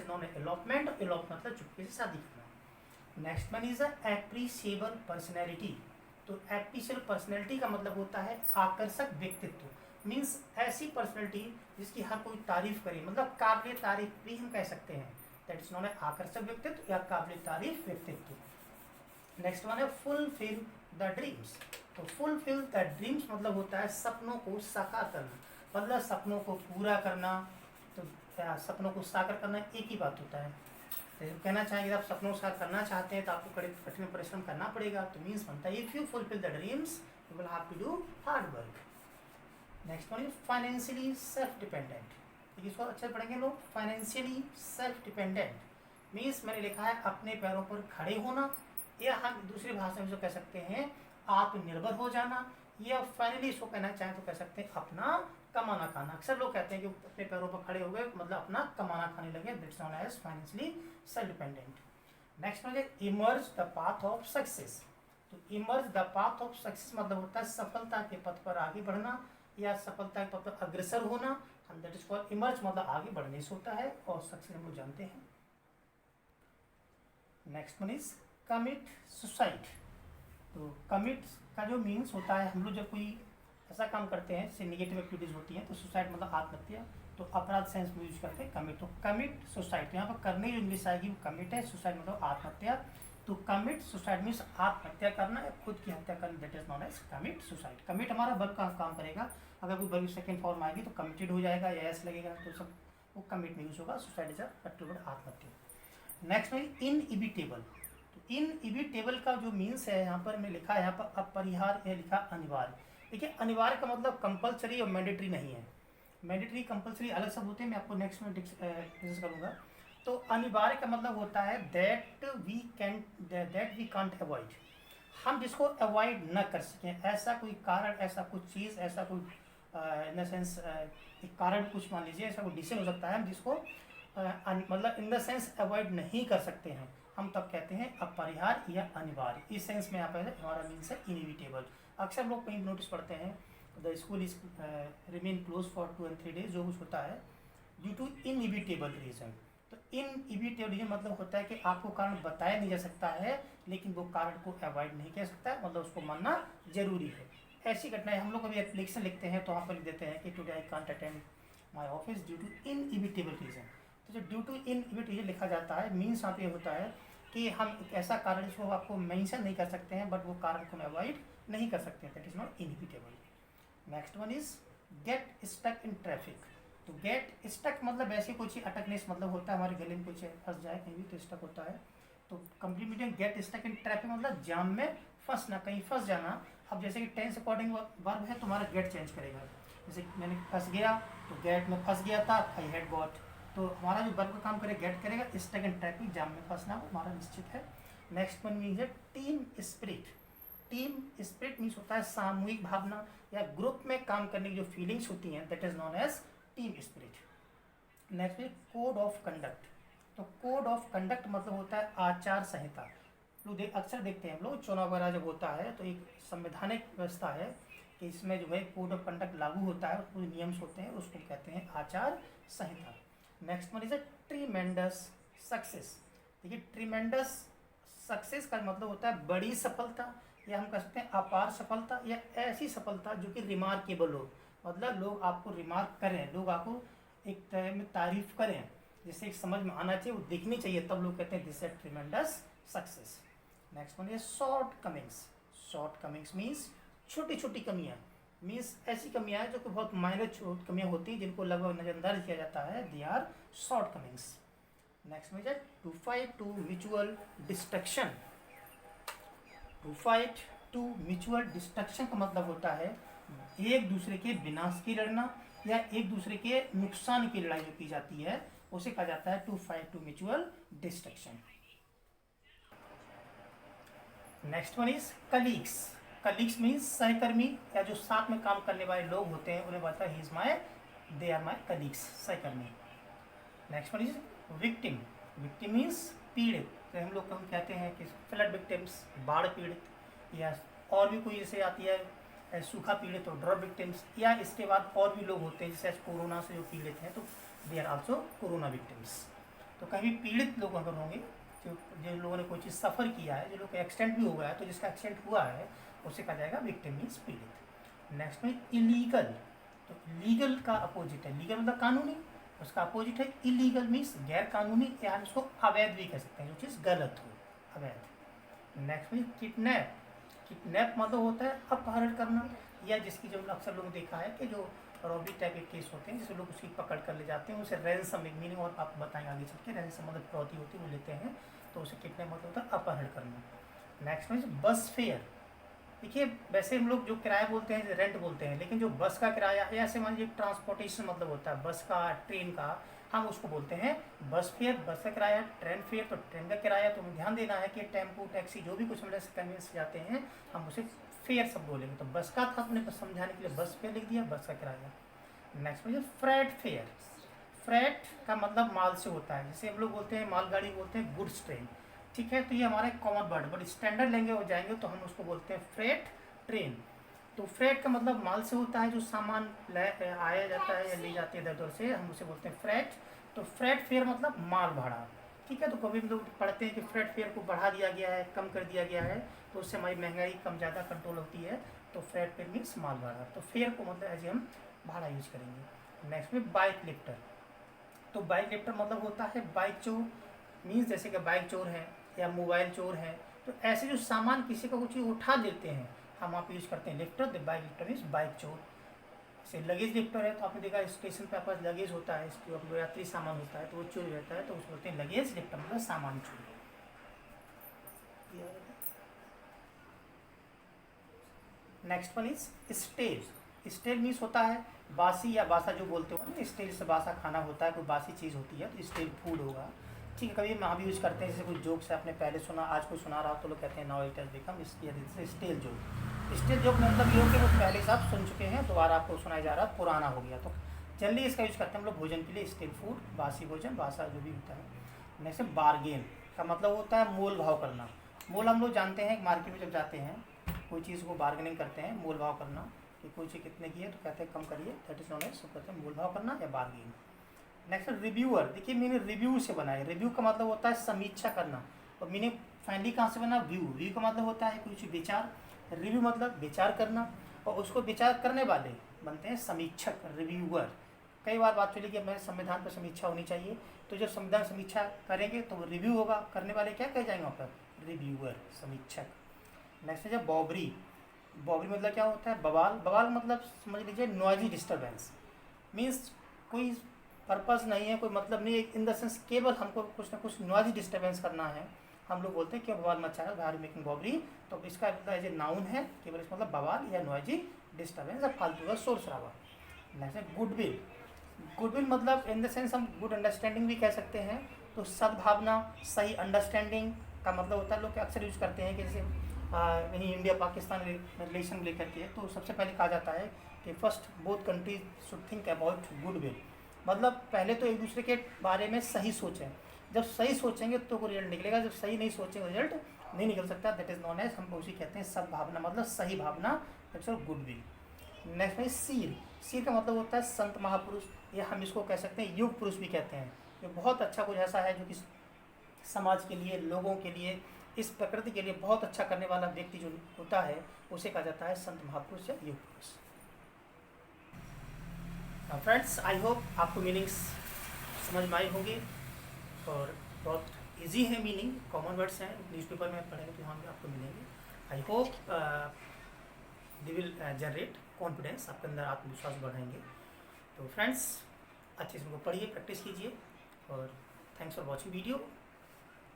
Is non एलॉपमेंट। एलॉप मतलब चुपके से शादी करना। Next one is appreciable personality. तो एप्रिशिएबल पर्सनैलिटी का मतलब होता है आकर्षक व्यक्तित्व। मीन्स ऐसी पर्सनैलिटी जिसकी हर कोई तारीफ करे, मतलब काबिल तारीफ भी हम कह सकते हैं। दैट इज नॉन है आकर्षक व्यक्तित्व या काबिल तारीफ व्यक्तित्व। नेक्स्ट वन है फुलफिल द ड्रीम्स। तो फुलफिल द ड्रीम्स मतलब होता है सपनों को साकार करना, मतलब सपनों को पूरा करना। तो सपनों को साकार करना एक ही बात होता है। तो कहना चाहेंगे आप सपनों को साकार करना चाहते हैं तो आपको कठिन परिश्रम करना पड़ेगा। तो मीन्स बनता है if you fulfil the dreams you will have to do hard work. Next one is financially self dependent. इसको अच्छे से पढ़ेंगे लोग। फाइनेंशियली सेल्फ डिपेंडेंट मीन्स मैंने लिखा है अपने पैरों पर खड़े होना, या हम दूसरी भाषा में जो कह सकते हैं आत्मनिर्भर हो जाना, या फाइनली इसको कहना चाहें तो कह सकते हैं अपना कमाना खाना। अक्सर लोग कहते हैं कि अपने पैरों पर खड़े हो गए मतलब अपना कमाना खाने लगे। That's known as financially self dependent. Next one है emerge the path of success. तो emerge the path of success मतलब होता है सफलता के पथ पर आगे बढ़ना या सफलता के पथ पर अग्रसर होना। दैट इज कॉल्ड इमर्ज, मतलब आगे बढ़ने से होता है, और सक्सेस हम लोग जानते हैं। Next one is commit suicide. तो कमिट का जो मीन्स होता है, हम लोग जब कोई ऐसा काम करते हैं जिससे निगेटिव एक्टिविटीज होती हैं तो सुसाइड मतलब आत्महत्या, तो अपराध सेंस में यूज करते हैं कमिट। तो कमिट सुसाइड, तो यहाँ पर करने जो इंग्लिश आएगी वो कमिट है, सुसाइड मतलब आत्महत्या। तो कमिट सुसाइड मीन्स आत्महत्या करना या खुद की हत्या करना, that is known as commit suicide. Commit हमारा वर्ब का काम करेगा, अगर कोई वर्ब सेकंड फॉर्म आएगी तो कमिटेड हो जाएगा या एस लगेगा, तो सब वो कमिट में यूज होगा। सुसाइड इज आत्महत्या। नेक्स्ट में इनइविटेबल। तो इनइविटेबल का जो मीन्स है यहाँ पर मैं लिखा है, यहाँ पर अपरिहार्य है, लिखा अनिवार्य। देखिए अनिवार्य का मतलब कंपलसरी और मैंडेटरी नहीं है। मैंडेटरी कंपलसरी अलग सब होते हैं, मैं आपको नेक्स्ट में डिस्कस करूँगा। तो अनिवार्य का मतलब होता है दैट वी कांट अवॉइड, हम जिसको अवॉइड न कर सकें। ऐसा कोई कारण, ऐसा कुछ चीज़, ऐसा कोई इन द सेंस एक कारण कुछ मान लीजिए, ऐसा कोई डिसीजन हो सकता है हम जिसको मतलब इन द सेंस अवॉइड नहीं कर सकते हैं, हम तब कहते हैं अपरिहार्य या अनिवार्य। इस सेंस में यहाँ पर हमारा मीन्स है इनइविटेबल। अक्सर लोग कहीं नोटिस पढ़ते हैं the school is remain close for 2 and 3 days, जो कुछ होता है ड्यू टू इनइविटेबल रीजन। तो इनइविटेबल रीजन मतलब होता है कि आपको कारण बताया नहीं जा सकता है लेकिन वो कारण को अवॉइड नहीं कर सकता है, मतलब उसको मानना जरूरी है। ऐसी घटनाएं हम लोग कभी एप्लीकेशन लिखते हैं तो वहाँ पर लिख देते हैं कि today I can't attend my office due to inevitable reason. तो जो ड्यू टू इनइविटेबल रीजन लिखा जाता है मीन्स यहाँ पे होता है कि हम एक ऐसा कारण जिसको आपको मेंशन नहीं कर सकते हैं बट वो कारण को हम अवॉइड नहीं कर सकते हैं, that is not inevitable. Next one is get stuck in traffic. तो गेट स्टक मतलब ऐसी कोई चीज़ अटकने से मतलब होता है हमारे गले में कुछ फंस जाए कहीं भी तो स्टक होता है। तो complete meaning get stuck in traffic मतलब जाम में फंसना, कहीं फंस जाना। अब जैसे कि टेंस अकॉर्डिंग वर्ब है तो हमारा गेट चेंज करेगा। जैसे मैंने फंस गया तो गेट में फंस गया था, आई हैड गॉट। तो हमारा जो वर्ब का काम करेगा गेट करेगा, स्टक इन ट्रैफिक जाम में फंसना वो हमारा निश्चित है। नेक्स्ट वन मीन्स है team spirit. Team spirit means होता है सामूहिक भावना या ग्रुप में काम करने की जो फीलिंग्स होती हैं, that is known as team spirit. Next में कोड ऑफ कंडक्ट। तो कोड ऑफ कंडक्ट मतलब होता है आचार संहिता। लोग अक्सर देखते हैं हम लोग चुनाव वगैरह जब होता है तो एक संवैधानिक व्यवस्था है कि इसमें जो है कोड ऑफ कंडक्ट लागू होता है, कुछ नियम्स होते हैं, उसको कहते हैं आचार संहिता। Next one is a tremendous success. देखिए ट्रीमेंडस सक्सेस का मतलब होता है बड़ी सफलता या हम कह सकते हैं अपार सफलता या ऐसी सफलता जो कि रिमार्केबल हो, मतलब लोग आपको रिमार्क करें, लोग आपको एक तरह में तारीफ करें, जिससे एक समझ में आना चाहिए, वो दिखनी चाहिए, तब लोग कहते हैं this is tremendous success. Next one is shortcomings. Shortcomings means छोटी छोटी कमियाँ, मीन्स ऐसी कमियाँ जो कि बहुत माइनर कमियाँ होती हैं जिनको लगभग नज़रअंदाज किया जाता है, they are shortcomings. Next में to fight to mutual destruction. To fight to mutual destruction का मतलब होता है एक दूसरे के विनाश की लड़ना या एक दूसरे के नुकसान की लड़ाई जो की जाती है उसे कहा जाता है to fight to mutual destruction. Next one is colleagues. Colleagues means सहकर्मी या जो साथ में काम करने वाले लोग होते हैं उन्हें बताया he is my, they are my colleagues, सहकर्मी। Next one is victim. Victim means पीड़ित, तो हम लोग हम कहते हैं कि फ्लड विक्टिम्स, बाढ़ पीड़ित, या और भी कोई जैसे आती है सूखा पीड़ित तो ड्रॉप विक्टिम्स, या इसके बाद और भी लोग होते हैं जैसे कोरोना से जो पीड़ित हैं तो they are also corona victims. तो कहीं भी पीड़ित लोग अगर होंगे, जो लोगों ने कोई चीज़ सफ़र किया है, जो लोग का एक्सीडेंट भी हो गया है, तो जिसका एक्सीडेंट हुआ है उसे कहा जाएगा विक्टिम मीन्स पीड़ित। नेक्स्ट में इलीगल, तो लीगल का अपोजिट है, लीगल मतलब कानूनी, उसका अपोजिट है इलीगल मीन्स गैर कानूनी, या हम इसको अवैध भी कह सकते हैं, जो चीज़ गलत हो, अवैध। नेक्स्ट में किडनैप, किडनैप मतलब होता है अपहरण करना, या जिसकी जो अक्सर लोग देखा है कि जो रॉबरी टाइप के केस होते हैं जिससे लोग उसकी पकड़ कर ले जाते हैं, उसे रैंसम, एक मीनिंग और आपको बताएंगे आगे चल के, रैंसम मतलब फिरौती होती है वो लेते हैं, तो उसे किडनैप मतलब होता है अपहरण करना। नेक्स्ट में बस फेयर, देखिए वैसे हम लोग जो किराया बोलते हैं रेंट बोलते हैं, लेकिन जो बस का किराया या ऐसे मान लीजिए ट्रांसपोर्टेशन मतलब होता है बस का, ट्रेन का, हम उसको बोलते हैं बस फेयर, बस का किराया। ट्रेन फेयर तो ट्रेन का किराया। तो ध्यान देना है कि टेम्पो, टैक्सी, जो भी कुछ हम लोग कन्वींस जाते हैं हम उसे फेयर सब बोलेंगे। तो बस का था, अपने समझाने के लिए बस फेयर लिख दिया, बस का किराया। नेक्स्ट में फ्रेट फेयर, फ्रेट का मतलब माल से होता है, जैसे हम लोग बोलते हैं मालगाड़ी बोलते हैं गुड्स ट्रेन, ठीक है। तो ये हमारा कॉमन वर्ड, बट स्टैंडर्ड लेंगे हो जाएंगे तो हम उसको बोलते हैं फ्रेट ट्रेन। तो फ्रेट का मतलब माल से होता है, जो सामान आया जाता है या ले जाते हैं इधर उधर से, हम उसे बोलते हैं फ्रेट। तो फ्रेट फेयर मतलब माल भाड़ा, ठीक है। तो कभी हम लोग पढ़ते हैं कि फ्रेट फेयर को बढ़ा दिया गया है, कम कर दिया गया है, तो उससे हमारी महंगाई कम ज़्यादा कंट्रोल होती है। तो फ्रेट फेयर मीन्स माल भाड़ा, तो फेयर को मतलब ऐसे हम भाड़ा यूज करेंगे। नेक्स्ट में बाइक लिफ्टर, तो बाइक लिफ्टर मतलब होता है बाइक चोर, मीन्स जैसे कि बाइक चोर है या मोबाइल चोर है, तो ऐसे जो सामान किसी का कुछ उठा लेते हैं हम आप यूज़ करते हैं lifter. The bike lifter means bike चोर। जैसे लगेज लिफ्टर है, तो आपने देखा स्टेशन पे आपका लगेज होता है, जो यात्री सामान होता है तो वो चोरी रहता है, तो उसको बोलते हैं लगेज लिफ्टर, मतलब सामान चोरी। Next one is stale, stale means होता है बासी या बासा, जो बोलते हो ना, स्टेल से बासा खाना होता है, कोई बासी चीज़ होती है तो स्टेल फूड होगा, ठीक है। कभी हम भी यूज़ करते हैं, जैसे कोई जोक से आपने पहले सुना, आज कोई सुना रहा हो तो लोग कहते हैं now it has become stale joke. Stale joke मतलब ये हो कि वो पहले से आप सुन चुके हैं, दोबारा आपको सुनाया जा रहा है, पुराना हो गया। तो जनरली इसका यूज़ करते हैं हम लोग भोजन के लिए, स्टेल फूड, बासी भोजन, बासा जो भी होता है। नेक्स्ट बार्गेन का मतलब होता है मोल भाव करना। मोल हम लोग जानते हैं, मार्केट में जब जाते हैं कोई चीज़ को बार्गेनिंग करते हैं, मोल भाव करना, कि कोई चीज़ कितने की है तो कहते हैं कम करिए, दैट इज नोन एज, कहते हैं मोल भाव करना या बार्गेन। नेक्स्ट रिव्यूअर, देखिए मीनिंग रिव्यू से बना है, रिव्यू का मतलब होता है समीक्षा करना, और मीनिंग फाइनली कहाँ से बना, व्यू, व्यू का मतलब होता है कुछ विचार, रिव्यू मतलब विचार करना, और उसको विचार करने वाले बनते हैं समीक्षक, रिव्यूअर। कई बार बात चली कि हमारे संविधान पर समीक्षा होनी चाहिए, तो जब संविधान समीक्षा करेंगे तो वो रिव्यू होगा, करने वाले क्या कह जाएंगे वहाँ पर, रिव्यूअर, समीक्षक। नेक्स्ट है जब बॉबरी, बॉबरी मतलब क्या होता है, बवाल, बवाल मतलब समझ लीजिए नॉइजी डिस्टर्बेंस, मीन्स कोई पर्पस नहीं है, कोई मतलब नहीं है, इन द सेंस केवल हमको कुछ ना कुछ नॉइजी डिस्टर्बेंस करना है, हम लोग बोलते हैं कि बवाल मचा है, बाहर मेकिंग बॉबरी, तो इसका मतलब एज ए नाउन है, केवल इसका मतलब बवाल या नॉइजी डिस्टर्बेंस या फालतू का शोर शराबा। नेक्स्ट गुडविल, गुडविल मतलब इन द सेंस हम गुड अंडरस्टैंडिंग भी कह सकते हैं, तो सद्भावना, सही अंडरस्टैंडिंग का मतलब होता है, लोग अक्सर यूज करते हैं कि जैसे यही इंडिया पाकिस्तान रिलेशन लेकर के, तो सबसे पहले कहा जाता है कि first both countries should think about goodwill, मतलब पहले तो एक दूसरे के बारे में सही सोचें, जब सही सोचेंगे तो कोई रिजल्ट निकलेगा, जब सही नहीं सोचेंगे रिजल्ट नहीं निकल सकता, दैट इज नॉन एज, हम उसी कहते हैं सद्भावना, मतलब सही भावना, दैट्स गुडविल। नेक्स्ट है सीर, सीर का मतलब होता है संत महापुरुष, या हम इसको कह सकते हैं युग पुरुष भी कहते हैं, जो बहुत अच्छा कुछ ऐसा है जो कि समाज के लिए, लोगों के लिए, इस प्रकृति के लिए बहुत अच्छा करने वाला व्यक्ति जो होता है उसे कहा जाता है संत महापुरुष या युग पुरुष। फ्रेंड्स, आई होप आपको मीनिंग्स समझ में आई होगी, और बहुत इजी है मीनिंग, कॉमन वर्ड्स हैं, न्यूज़पेपर में पढ़ेंगे तो वहाँ भी आपको मिलेंगे। I hope they will generate confidence, आपके अंदर आत्मविश्वास बढ़ाएंगे। तो फ्रेंड्स, अच्छे से उनको पढ़िए, प्रैक्टिस कीजिए, और थैंक्स फॉर वॉचिंग वीडियो।